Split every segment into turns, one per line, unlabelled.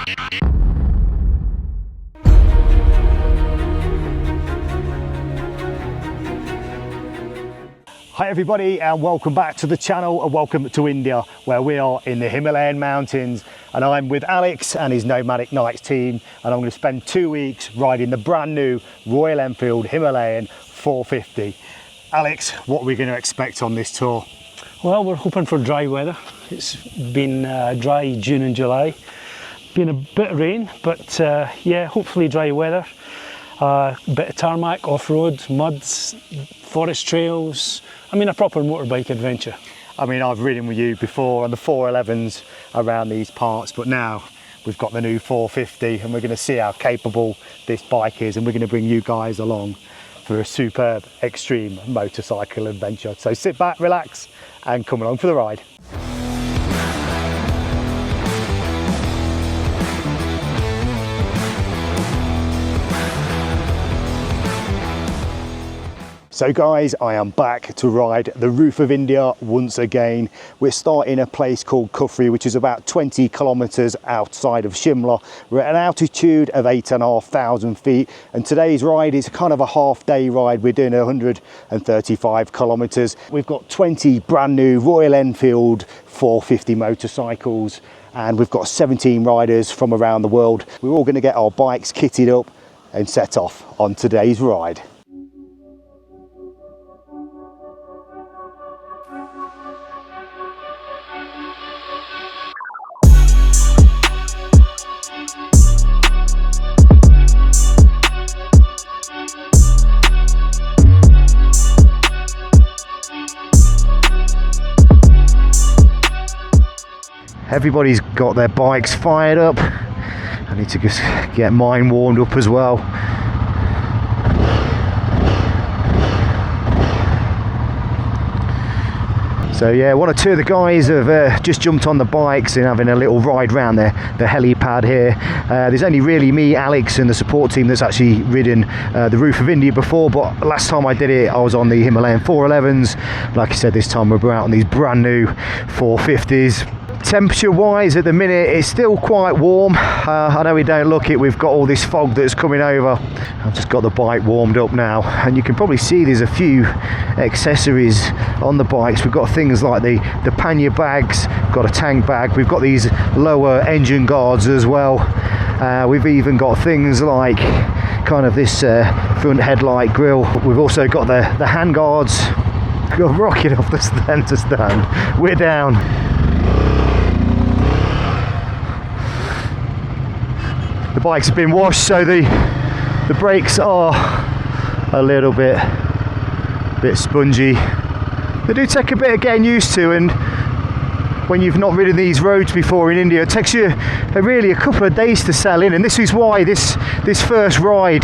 Hi everybody, and welcome back to the channel, and welcome to India, where we are in the Himalayan mountains, and I'm with Alex and his Nomadic Nights team, and I'm going to spend 2 weeks riding the brand new Royal Enfield Himalayan 450. Alex, what are we going to expect on this tour?
Well, we're hoping for dry weather. It's been dry June and July. Been a bit of rain, but yeah, hopefully dry weather. A bit of tarmac, off-road, muds, forest trails. I mean, a proper motorbike adventure.
I mean, I've ridden with you before on the 411s around these parts, but now we've got the new 450 and we're going to see how capable this bike is, and we're going to bring you guys along for a superb extreme motorcycle adventure. So sit back, relax and come along for the ride. So guys, I am back to ride the roof of India once again. We're starting a place called Kufri, which is about 20 kilometers outside of Shimla. We're at an altitude of 8,500 feet, and today's ride is kind of a half-day ride. We're doing 135 kilometers. We've got 20 brand new Royal Enfield 450 motorcycles, and we've got 17 riders from around the world. We're all going to get our bikes kitted up and set off on today's ride. Everybody's got their bikes fired up. I need to just get mine warmed up as well. So yeah, one or two of the guys have just jumped on the bikes and having a little ride around the helipad here. There's only really me, Alex and the support team that's actually ridden the roof of India before, but last time I did it I was on the Himalayan 411s. Like I said, this time we're out on these brand new 450s. Temperature wise at the minute it's still quite warm. I know we don't look it, we've got all this fog that's coming over. I've just got the bike warmed up now, and you can probably see there's a few accessories on the bikes. We've got things like the pannier bags, got a tank bag, we've got these lower engine guards as well. We've even got things like kind of this front headlight grille. We've also got the hand guards. Go rocket off the stand to stand. We're down. The bikes have been washed, so the brakes are a little bit spongy. They do take a bit of getting used to, and when you've not ridden these roads before in India, it takes you really a couple of days to settle in. And this is why this first ride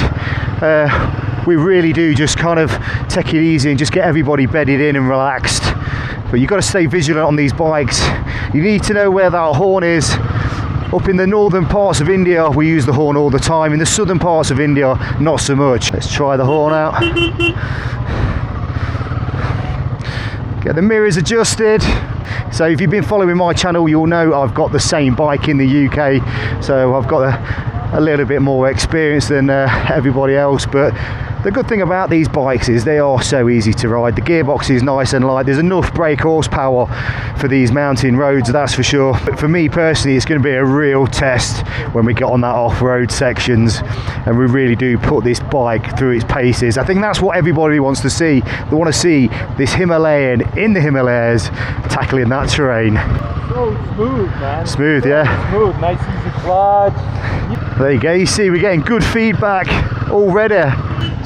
we really do just kind of take it easy and just get everybody bedded in and relaxed. But you've got to stay vigilant on these bikes. You need to know where that horn is. Up in the northern parts of India we use the horn all the time. In the southern parts of India not so much. Let's try the horn out. Get the mirrors adjusted. So if you've been following my channel you'll know I've got the same bike in the UK, so I've got a little bit more experience than everybody else. But the good thing about these bikes is they are so easy to ride. The gearbox is nice and light. There's enough brake horsepower for these mountain roads, that's for sure. But for me personally, it's going to be a real test when we get on that off-road sections and we really do put this bike through its paces. I think that's what everybody wants to see. They want to see this Himalayan in the Himalayas tackling that terrain.
So smooth, man.
Smooth, yeah.
Smooth, nice easy clutch.
There you go, you see we're getting good feedback already.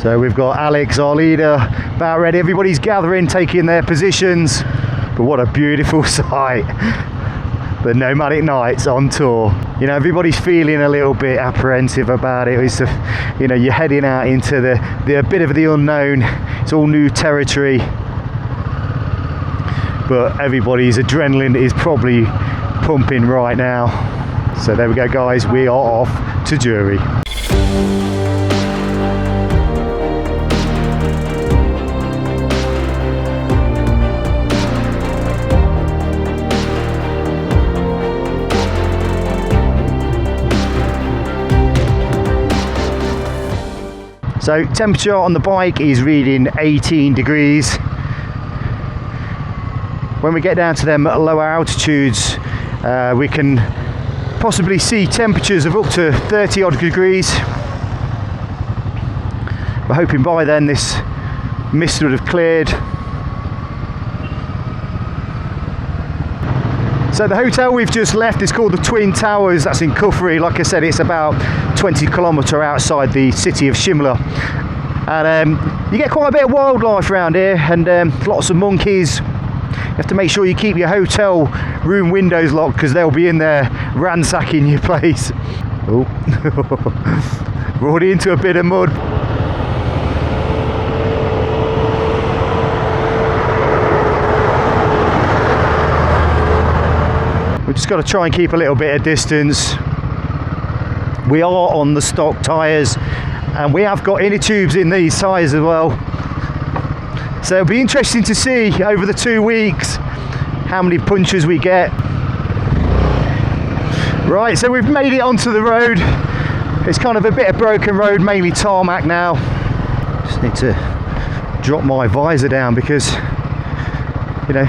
So we've got Alex, our leader, about ready. Everybody's gathering, taking their positions. But what a beautiful sight. The Nomadic Nights on tour. You know, everybody's feeling a little bit apprehensive about it. It's you know, you're heading out into the bit of the unknown. It's all new territory. But everybody's adrenaline is probably pumping right now. So there we go, guys. We are off to Jeori. So temperature on the bike is reading 18 degrees. When we get down to them lower altitudes, we can possibly see temperatures of up to 30 odd degrees. We're hoping by then this mist would have cleared. So the hotel we've just left is called the Twin Towers. That's in Kufri. Like I said, it's about 20 kilometres outside the city of Shimla. And you get quite a bit of wildlife around here, and lots of monkeys. You have to make sure you keep your hotel room windows locked, because they'll be in there ransacking your place. Oh, we're already into a bit of mud. We've just got to try and keep a little bit of distance. We are on the stock tyres, and we have got inner tubes in these tyres as well. So it'll be interesting to see over the 2 weeks how many punctures we get. Right, so we've made it onto the road. It's kind of a bit of broken road, mainly tarmac now. Just need to drop my visor down because, you know,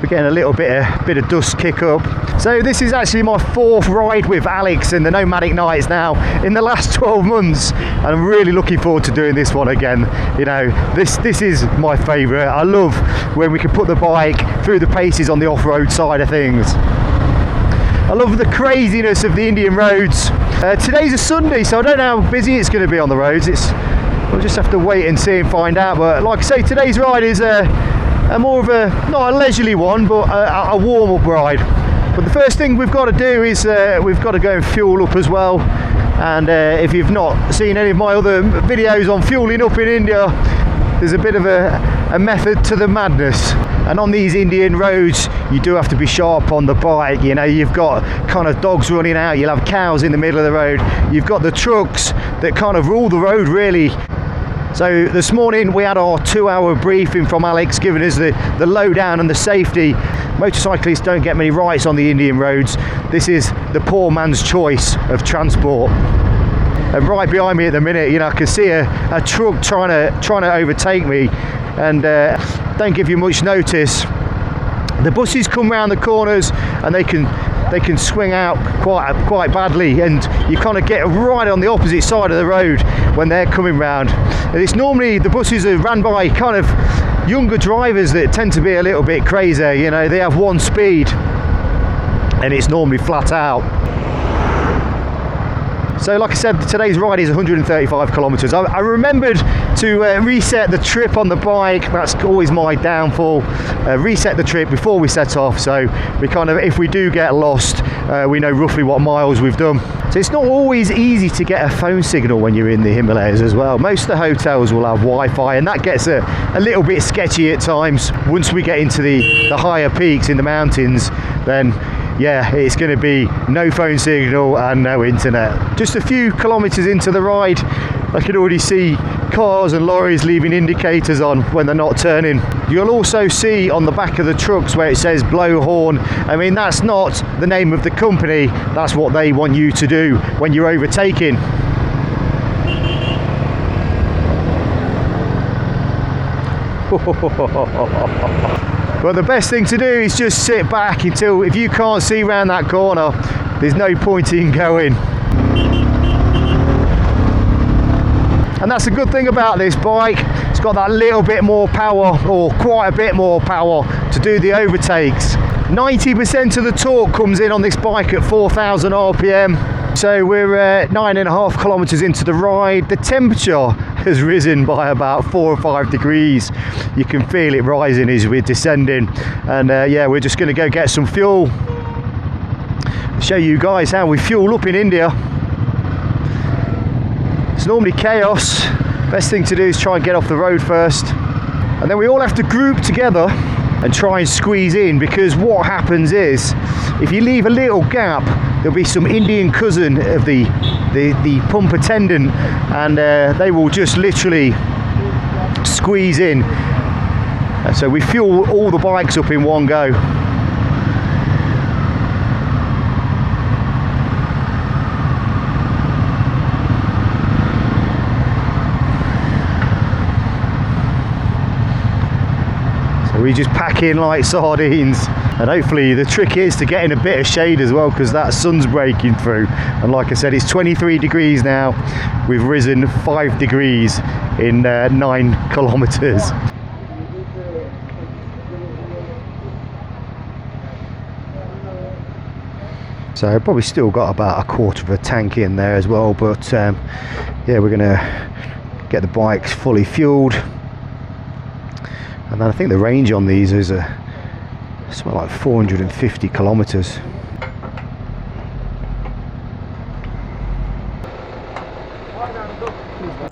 we're getting a little bit of dust kick up. So this is actually my 4th ride with Alex in the Nomadic Nights now in the last 12 months, and I'm really looking forward to doing this one again. You know, this is my favourite. I love when we can put the bike through the paces on the off-road side of things. I love the craziness of the Indian roads. Today's a Sunday, so I don't know how busy it's going to be on the roads. We'll just have to wait and see and find out. But like I say, today's ride is a more of a, not a leisurely one, but a warm-up ride. But the first thing we've got to do is we've got to go and fuel up as well. And if you've not seen any of my other videos on fueling up in India, there's a bit of a method to the madness. And on these Indian roads, you do have to be sharp on the bike. You know, you've got kind of dogs running out, you'll have cows in the middle of the road, you've got the trucks that kind of rule the road really. So this morning we had our 2-hour briefing from Alex, giving us the lowdown and the safety. Motorcyclists don't get many rights on the Indian roads. This is the poor man's choice of transport. And right behind me at the minute, you know, I can see a truck trying to overtake me, and don't give you much notice. The buses come round the corners and they can swing out quite badly, and you kind of get right on the opposite side of the road when they're coming round. And it's normally, the buses are ran by kind of younger drivers that tend to be a little bit crazy. You know, they have one speed and it's normally flat out. So like I said, today's ride is 135 kilometres. I remembered to reset the trip on the bike. That's always my downfall. Reset the trip before we set off, so we kind of, if we do get lost, we know roughly what miles we've done. So it's not always easy to get a phone signal when you're in the Himalayas as well. Most of the hotels will have Wi-Fi, and that gets a little bit sketchy at times. Once we get into the higher peaks in the mountains, then yeah, it's going to be no phone signal and no internet. Just a few kilometres into the ride, I can already see cars and lorries leaving indicators on when they're not turning. You'll also see on the back of the trucks where it says blow horn. I mean, that's not the name of the company, that's what they want you to do when you're overtaking. But the best thing to do is just sit back until, if you can't see round that corner, there's no point in going. And that's a good thing about this bike. It's got that little bit more power, or quite a bit more power, to do the overtakes. 90% of the torque comes in on this bike at 4,000 RPM. So we're 9.5 kilometres into the ride. The temperature has risen by about 4 or 5 degrees. You can feel it rising as we're descending. And yeah, we're just going to go get some fuel. Show you guys how we fuel up in India. It's normally chaos. Best thing to do is try and get off the road first. And then we all have to group together and try and squeeze in, because what happens is, if you leave a little gap, there'll be some Indian cousin of the pump attendant, and they will just literally squeeze in. And so we fuel all the bikes up in one go. We just pack in like sardines, and hopefully the trick is to get in a bit of shade as well, because that sun's breaking through. And like I said, it's 23 degrees now. We've risen 5 degrees in 9 kilometers. So I've probably still got about a quarter of a tank in there as well, but yeah, we're gonna get the bikes fully fueled, and then I think the range on these is something like 450 kilometers.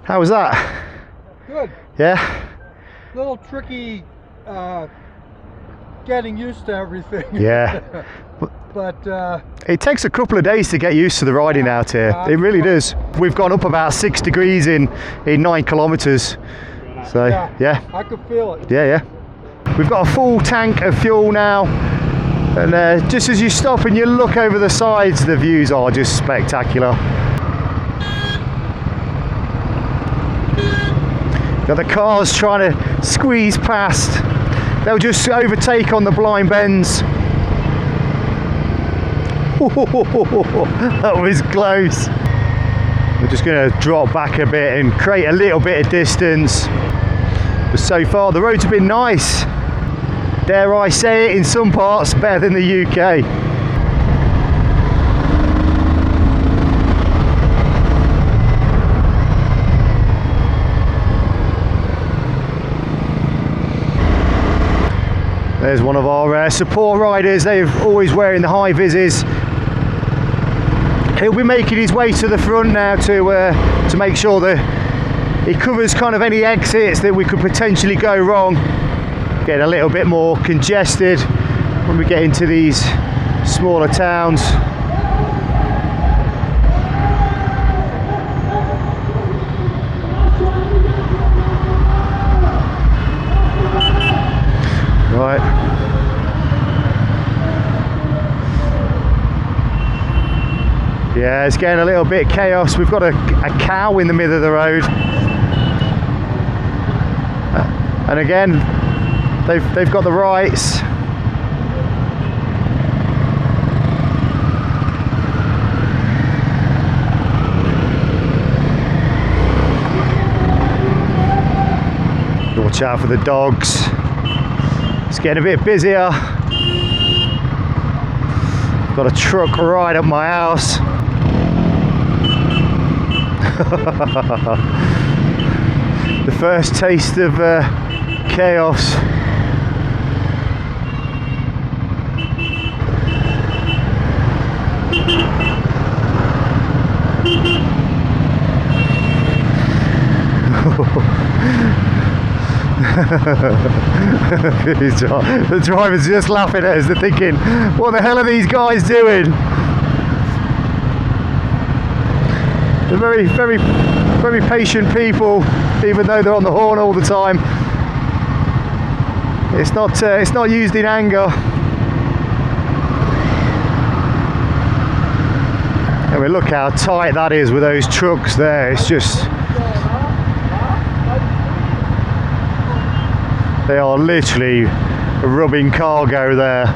How was that?
Good.
Yeah?
Little tricky getting used to everything.
Yeah.
But
it takes a couple of days to get used to the riding out here. It really does. We've gone up about 6 degrees in 9 kilometers. So yeah.
I could feel it.
Yeah. We've got a full tank of fuel now, and just as you stop and you look over the sides, the views are just spectacular. Got the cars trying to squeeze past. They'll just overtake on the blind bends. That was close. We're just going to drop back a bit and create a little bit of distance. But so far the roads have been nice. Dare I say it, in some parts better than the UK. There's one of our support riders. They're always wearing the high vises. He'll be making his way to the front now to make sure that he covers kind of any exits that we could potentially go wrong. Getting a little bit more congested when we get into these smaller towns. Right. Yeah, it's getting a little bit chaos. We've got a cow in the middle of the road. And again, they've got the rights. Watch out for the dogs. It's getting a bit busier. Got a truck right up my house. The first taste of chaos. The driver's just laughing at us. They're thinking, what the hell are these guys doing? They're very, very, very patient people, even though they're on the horn all the time. It's not used in anger. I mean, look how tight that is with those trucks there. It's just, they are literally rubbing cargo there.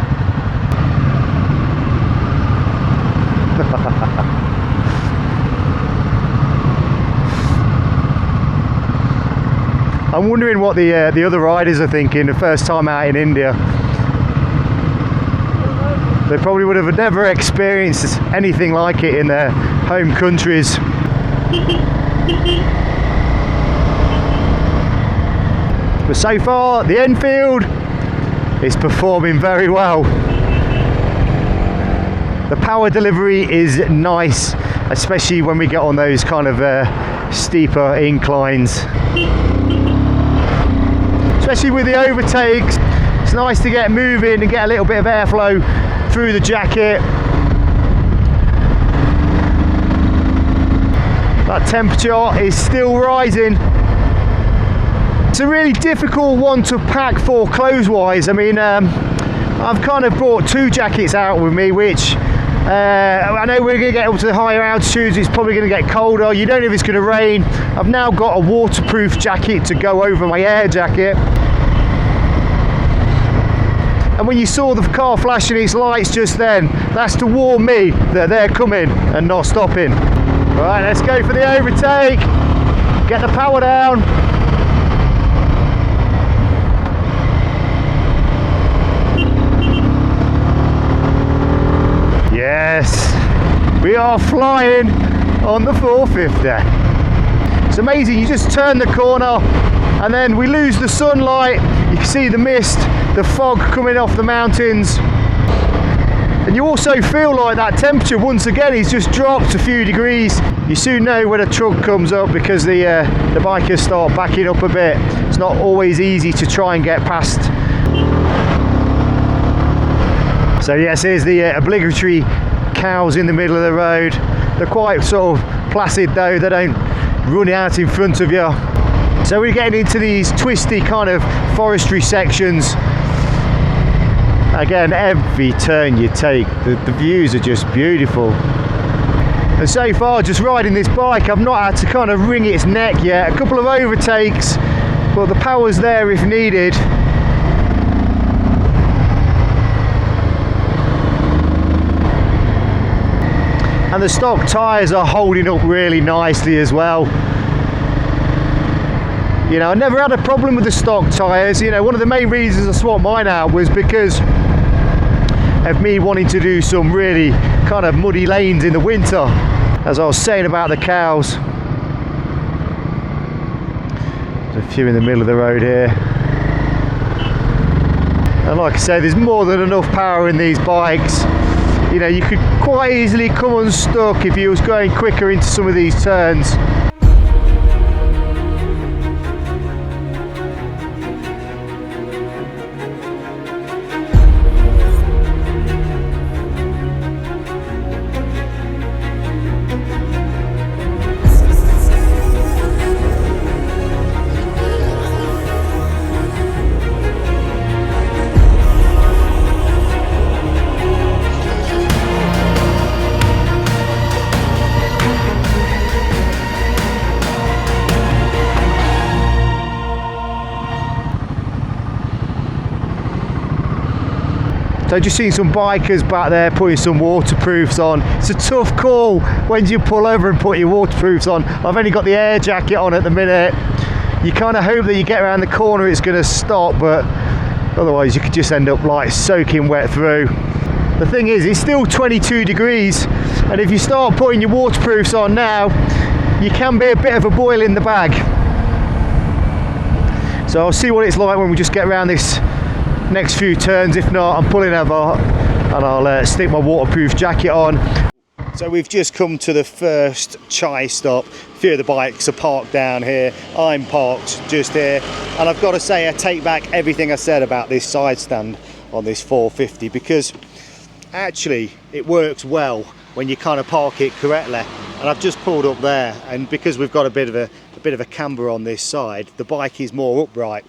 I'm wondering what the other riders are thinking the first time out in India. They probably would have never experienced anything like it in their home countries. But so far, the Enfield is performing very well. The power delivery is nice, especially when we get on those kind of steeper inclines. Especially with the overtakes, it's nice to get moving and get a little bit of airflow through the jacket. That temperature is still rising. It's a really difficult one to pack for clothes wise. I mean, I've kind of brought 2 jackets out with me, which I know we're going to get up to the higher altitudes, it's probably going to get colder, you don't know if it's going to rain. I've now got a waterproof jacket to go over my air jacket. And when you saw the car flashing its lights just then, that's to warn me that they're coming and not stopping. Right, let's go for the overtake. Get the power down. Yes, we are flying on the 450. It's amazing, you just turn the corner and then we lose the sunlight. You can see the mist, the fog coming off the mountains. And you also feel like that temperature once again is just dropped a few degrees. You soon know when a truck comes up because the bikers start backing up a bit. It's not always easy to try and get past. So yes, here's the obligatory cows in the middle of the road. They're quite sort of placid though, they don't run out in front of you. So we're getting into these twisty kind of forestry sections. Again, every turn you take, the views are just beautiful. And so far, just riding this bike, I've not had to kind of wring its neck yet. A couple of overtakes, but the power's there if needed. And the stock tyres are holding up really nicely as well. You know, I never had a problem with the stock tyres. You know, one of the main reasons I swapped mine out was because of me wanting to do some really kind of muddy lanes in the winter. As I was saying about the cows, there's a few in the middle of the road here. And like I say, there's more than enough power in these bikes. You know, you could quite easily come unstuck if you was going quicker into some of these turns. So just seeing some bikers back there putting some waterproofs on. It's a tough call when you pull over and put your waterproofs on. I've only got the air jacket on at the minute. You kind of hope that you get around the corner it's going to stop, but otherwise you could just end up like soaking wet through. The thing is, it's still 22 degrees, and if you start putting your waterproofs on now, you can be a bit of a boil in the bag. So I'll see what it's like when we just get around this next few turns. If not, I'm pulling over and I'll stick my waterproof jacket on. So we've just come to the first chai stop. A few of the bikes are parked down here. I'm parked just here, and I've got to say I take back everything I said about this side stand on this 450, because actually it works well when you kind of park it correctly. And I've just pulled up there, and because we've got a bit of a camber on this side, the bike is more upright.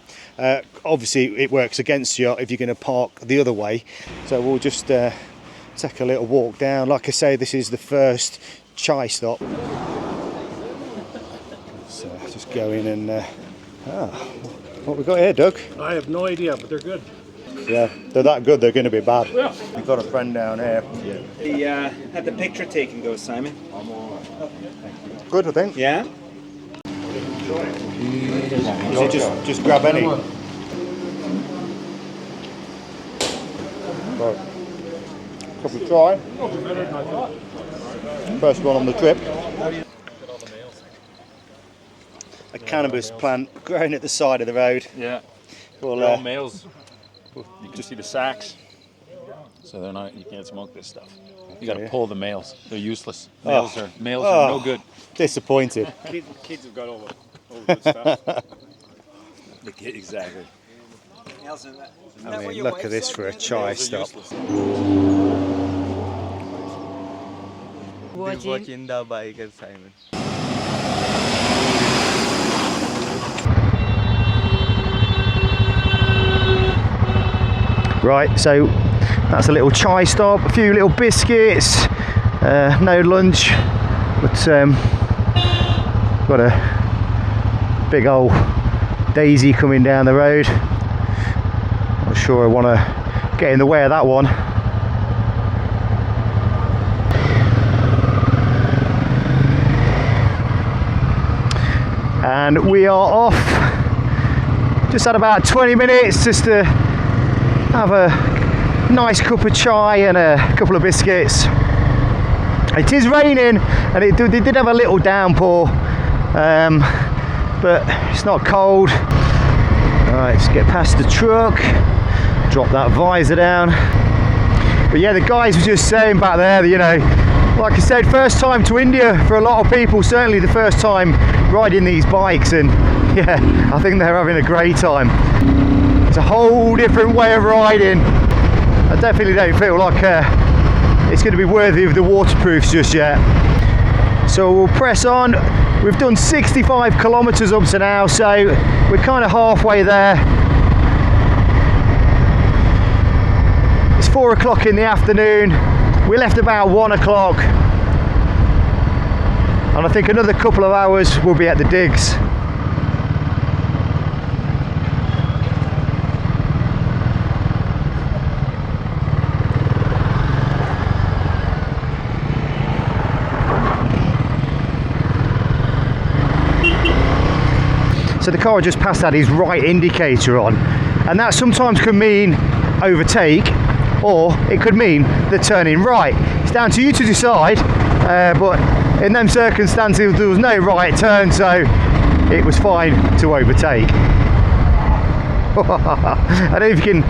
Obviously it works against you if you're going to park the other way. So we'll just take a little walk down. Like I say, this is the first chai stop. So just go in and what we got here, Doug?
I have no idea, but they're good.
Yeah, they're that good, they're going to be bad.
Yeah.
We've got a friend down here.
The had the picture taken though, Simon.
Good, I think.
Yeah.
So just grab any. Right. Couple of try. First one on the trip. A cannabis plant growing at the side of the road.
Yeah.
Well,
They're all males. You can just see the sacks. So they're not. You can't smoke this stuff. You got to pull the males. They're useless. Males are no good.
Disappointed.
Kids have got all the good stuff. Exactly.
I mean, look at this for a chai stop.
Watching the biker, Simon.
Right, so that's a little chai stop, a few little biscuits, no lunch, but got a big old daisy coming down the road. Not sure I want to get in the way of that one. And we are off. Just had about 20 minutes just to have a nice cup of chai and a couple of biscuits. It is raining, and it did have a little downpour, but it's not cold. Alright, let's get past the truck, drop that visor down. But yeah, the guys were just saying back there that, you know, like I said, first time to India for a lot of people, certainly the first time riding these bikes, and yeah, I think they're having a great time. It's a whole different way of riding. I definitely don't feel like it's going to be worthy of the waterproofs just yet. So we'll press on. We've done 65 kilometers up to now, so we're kind of halfway there. It's 4 o'clock in the afternoon. We left about 1 o'clock, and I think another couple of hours we'll be at the digs. So the car just passed had his right indicator on, and that sometimes can mean overtake, or it could mean they're turning right. It's down to you to decide, but in them circumstances there was no right turn, so it was fine to overtake. I don't know if you can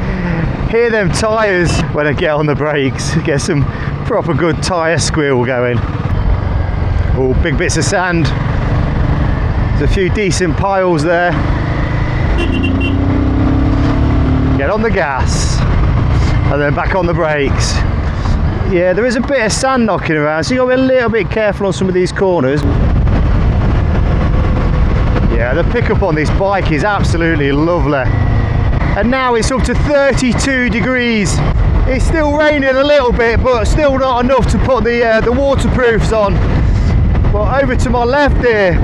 hear them tyres when I get on the brakes, get some proper good tyre squeal going. Oh, big bits of sand. There's a few decent piles there. Get on the gas and then back on the brakes. Yeah, there is a bit of sand knocking around, so you've got to be a little bit careful on some of these corners. Yeah, the pickup on this bike is absolutely lovely. And now it's up to 32 degrees. It's still raining a little bit, but still not enough to put the waterproofs on. But over to my left here,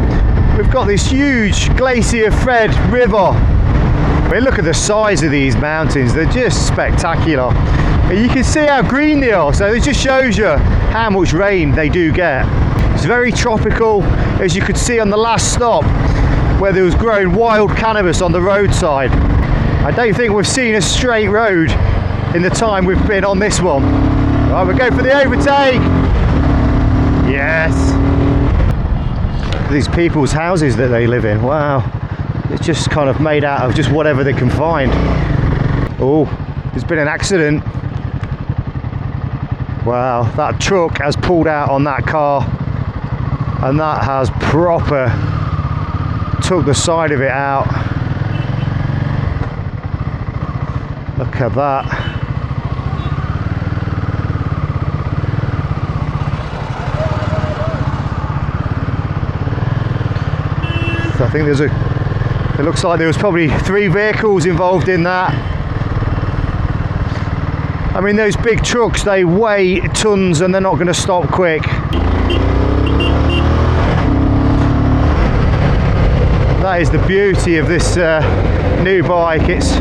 we've got this huge Glacier Fred river. I mean, look at the size of these mountains, they're just spectacular. And you can see how green they are, so it just shows you how much rain they do get. It's very tropical, as you could see on the last stop, where there was growing wild cannabis on the roadside. I don't think we've seen a straight road in the time we've been on this one. Right, we'll go for the overtake. Yes. These people's houses that they live in, wow, it's just kind of made out of just whatever they can find. Oh, there's been an accident. Wow, that truck has pulled out on that car, and that has proper took the side of it out. Look at that. I think it looks like there was probably 3 vehicles involved in that. I mean, those big trucks, they weigh tons and they're not going to stop quick. That is the beauty of this new bike. It's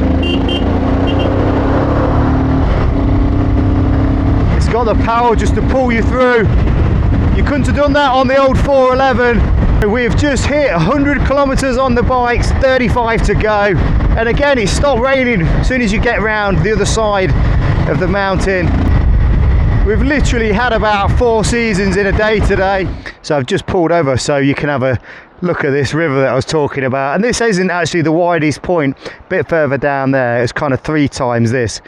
got the power just to pull you through. You couldn't have done that on the old 411. We've just hit 100 kilometers on the bikes, 35 to go, and again it stopped raining as soon as you get round the other side of the mountain. We've literally had about 4 seasons in a day today. So I've just pulled over so you can have a look at this river that I was talking about, and this isn't actually the widest point. A bit further down there it's kind of 3 times this,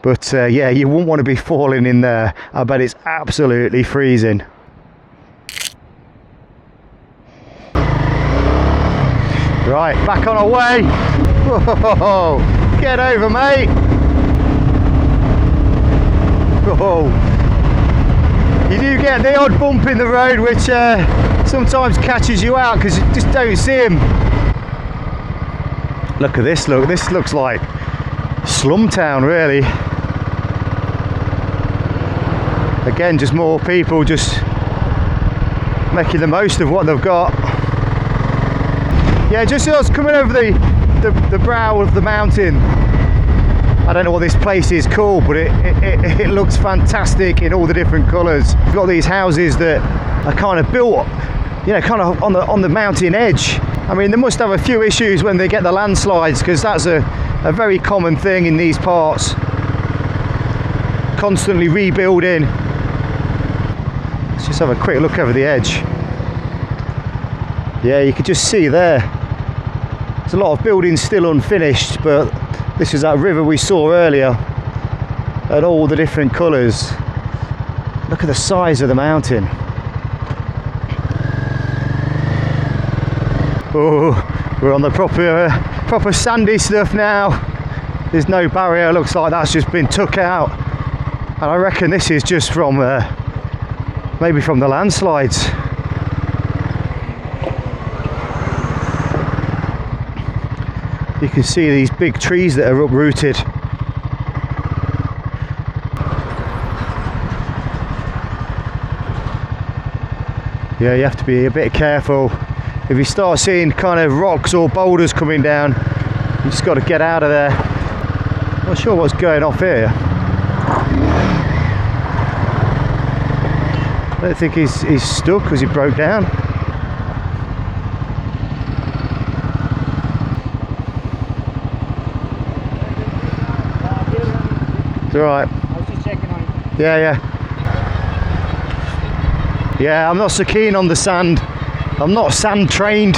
but yeah, you wouldn't want to be falling in there. I bet it's absolutely freezing. Right, back on our way. Whoa, get over, mate. Whoa. You do get the odd bump in the road, which sometimes catches you out because you just don't see him. Look at this, look. This looks like slum town, really. Again, just more people just making the most of what they've got. Yeah, just us coming over the brow of the mountain. I don't know what this place is called, but it looks fantastic in all the different colours. You've got these houses that are kind of built, you know, kind of on the mountain edge. I mean, they must have a few issues when they get the landslides, because that's a very common thing in these parts. Constantly rebuilding. Let's just have a quick look over the edge. Yeah, you could just see there. There's a lot of buildings still unfinished, but this is that river we saw earlier, and all the different colours. Look at the size of the mountain. Oh, we're on the proper sandy stuff now. There's no barrier, looks like that's just been took out. And I reckon this is just from, maybe from the landslides. You can see these big trees that are uprooted. Yeah, you have to be a bit careful. If you start seeing kind of rocks or boulders coming down, you just got to get out of there. Not sure what's going off here. I don't think he's stuck because he broke down. It's alright.
I was just checking on you.
Yeah. Yeah, I'm not so keen on the sand. I'm not sand trained.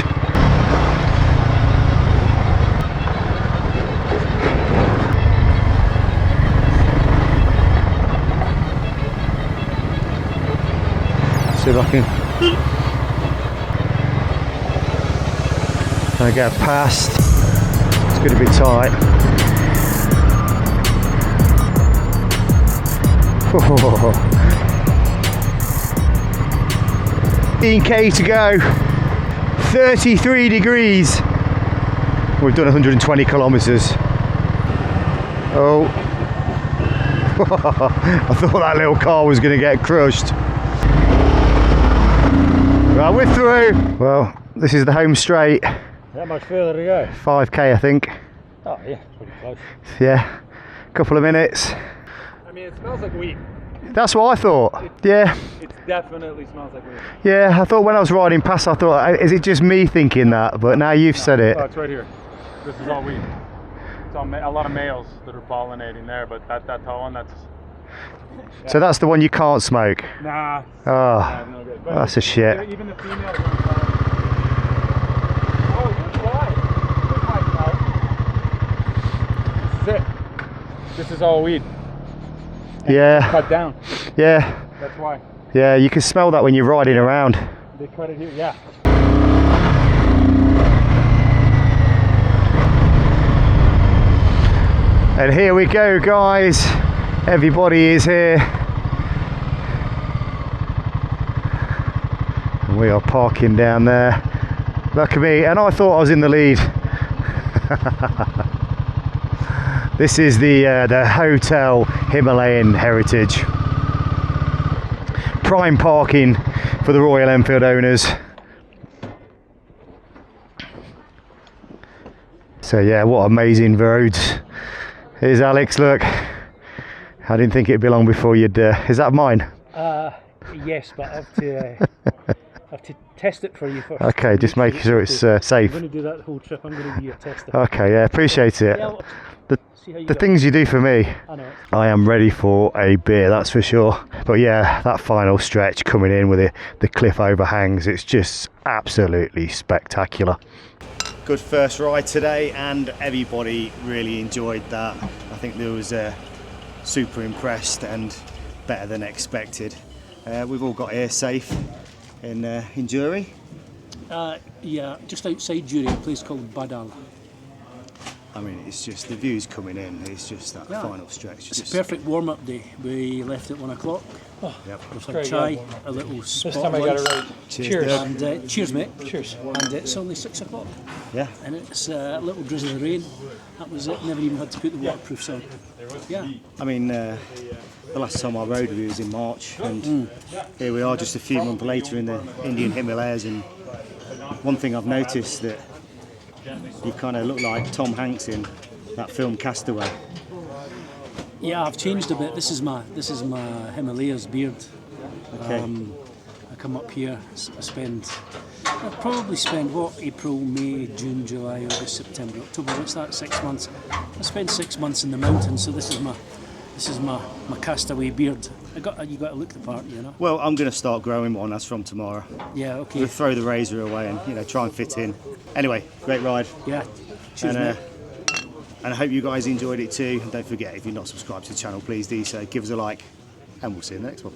See if I can get past. It's going to be tight. 15k to go. 33 degrees. We've done 120 kilometers. Oh. I thought that little car was going to get crushed. Right, we're through. Well, this is the home straight.
That much further to go.
5k, I think.
Oh yeah, pretty close.
Yeah, couple of minutes.
I mean, it smells like weed.
That's what I thought. Yeah.
It definitely smells like weed.
Yeah, I thought when I was riding past, I thought, is it just me thinking that? But now you've said it.
Oh, it's right here. This is all weed. It's all a lot of males that are pollinating there, but that tall one, that's...
So that's the one you can't smoke?
Nah.
Oh,
No good. But
that's a shit.
even the females are on fire. Oh, you're quiet. This is it. This is all weed. And
Yeah.
it's cut down.
Yeah.
That's why.
Yeah, you can smell that when you're riding around.
They cut it here, yeah.
And here we go, guys. Everybody is here. And we are parking down there. Look at me, and I thought I was in the lead. This is the Hotel Himalayan Heritage. Prime parking for the Royal Enfield owners. So yeah, what amazing roads. Here's Alex, look. I didn't think it'd be long before you'd... is that mine?
Yes, but I have to test it for you first.
Okay, just make sure it's safe.
I'm going to do that whole trip. I'm going to be your tester.
Okay, yeah, appreciate it.
Yeah, see how you
The
get
things you do for me.
on. I know.
I am ready for a beer, that's for sure. But yeah, that final stretch coming in with the cliff overhangs, it's just absolutely spectacular. Good first ride today, and everybody really enjoyed that. I think there was super impressed and better than expected. We've all got here safe in Jeori.
Yeah, just outside Jeori, a place called Badal.
I mean, it's just the views coming in. It's just that final stretch.
It's a perfect warm-up day. We left at 1 o'clock.
Yep.
We've had chai, a little spot.
This time I got it right.
Cheers.
And cheers, mate.
Cheers.
And it's only 6 o'clock.
Yeah.
And it's a little drizzle of rain. That was it. Never even had to put the waterproofs on. Yeah.
I mean, the last time I rode with you was in March, and here we are just a few months later in the Indian Himalayas, and one thing I've noticed that you kind of look like Tom Hanks in that film Castaway.
Yeah, I've changed a bit. This is my Himalayas beard.
Okay.
I come up here. I probably spend April, May, June, July, August, September, October. What's that? 6 months. I spend 6 months in the mountains. So this is my castaway beard. You got to look the part, you know.
Well, I'm going to start growing one. That's from tomorrow.
Yeah. Okay.
We'll throw the razor away and try and fit in. Anyway, great ride.
Yeah. Cheers, mate.
And I hope you guys enjoyed it too. And don't forget, if you're not subscribed to the channel, please do so. Give us a like, and we'll see you in the next one.